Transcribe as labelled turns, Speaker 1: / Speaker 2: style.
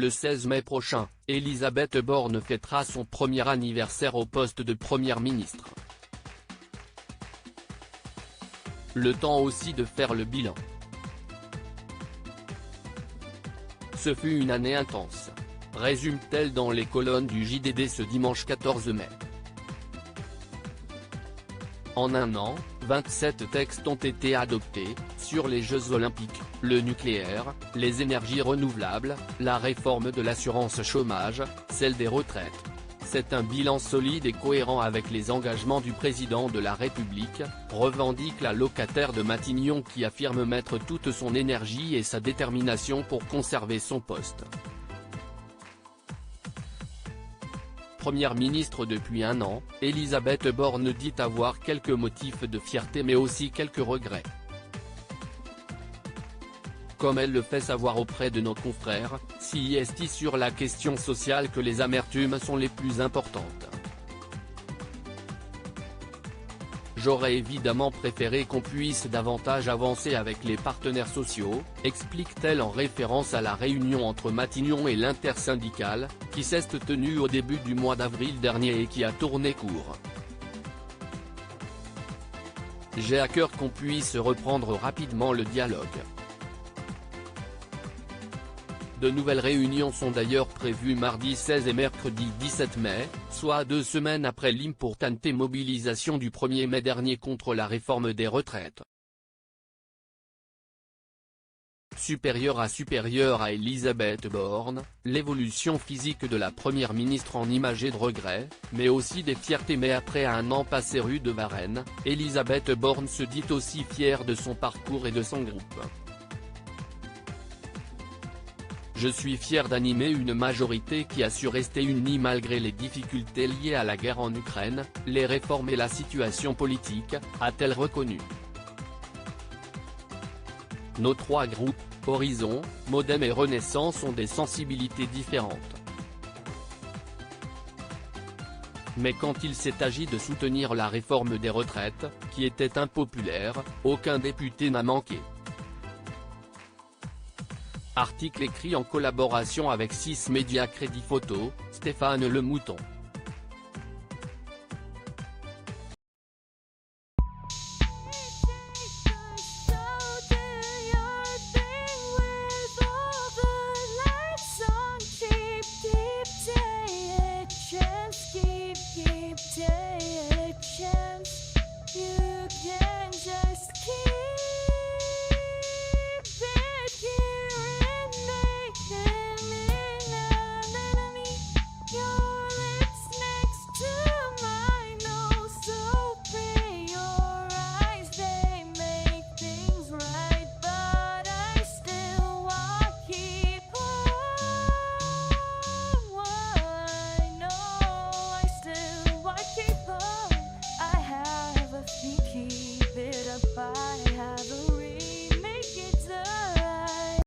Speaker 1: Le 16 mai prochain, Elisabeth Borne fêtera son premier anniversaire au poste de Première ministre. Le temps aussi de faire le bilan. Ce fut une année intense, résume-t-elle dans les colonnes du JDD ce dimanche 14 mai. En un an, 27 textes ont été adoptés, sur les Jeux Olympiques, le nucléaire, les énergies renouvelables, la réforme de l'assurance chômage, celle des retraites. C'est un bilan solide et cohérent avec les engagements du président de la République, revendique la locataire de Matignon qui affirme mettre toute son énergie et sa détermination pour conserver son poste. Première ministre depuis un an, Elisabeth Borne dit avoir quelques motifs de fierté mais aussi quelques regrets. Comme elle le fait savoir auprès de nos confrères, CIST sur la question sociale que les amertumes sont les plus importantes. J'aurais évidemment préféré qu'on puisse davantage avancer avec les partenaires sociaux, explique-t-elle en référence à la réunion entre Matignon et l'intersyndicale, qui s'est tenue au début du mois d'avril dernier et qui a tourné court. J'ai à cœur qu'on puisse reprendre rapidement le dialogue. De nouvelles réunions sont d'ailleurs prévues mardi 16 et mercredi 17 mai, soit 2 semaines après l'importante mobilisation du 1er mai dernier contre la réforme des retraites. Supérieure à Elisabeth Borne, l'évolution physique de la première ministre en images et de regrets, mais aussi des fiertés. Mais après un an passé rue de Varennes, Elisabeth Borne se dit aussi fière de son parcours et de son groupe. Je suis fier d'animer une majorité qui a su rester unie malgré les difficultés liées à la guerre en Ukraine, les réformes et la situation politique, a-t-elle reconnu. Nos trois groupes, Horizon, Modem et Renaissance ont des sensibilités différentes. Mais quand il s'est agi de soutenir la réforme des retraites, qui était impopulaire, aucun député n'a manqué. Article écrit en collaboration avec 6 médias Crédit Photo, Stéphane Le Mouton.
Speaker 2: You can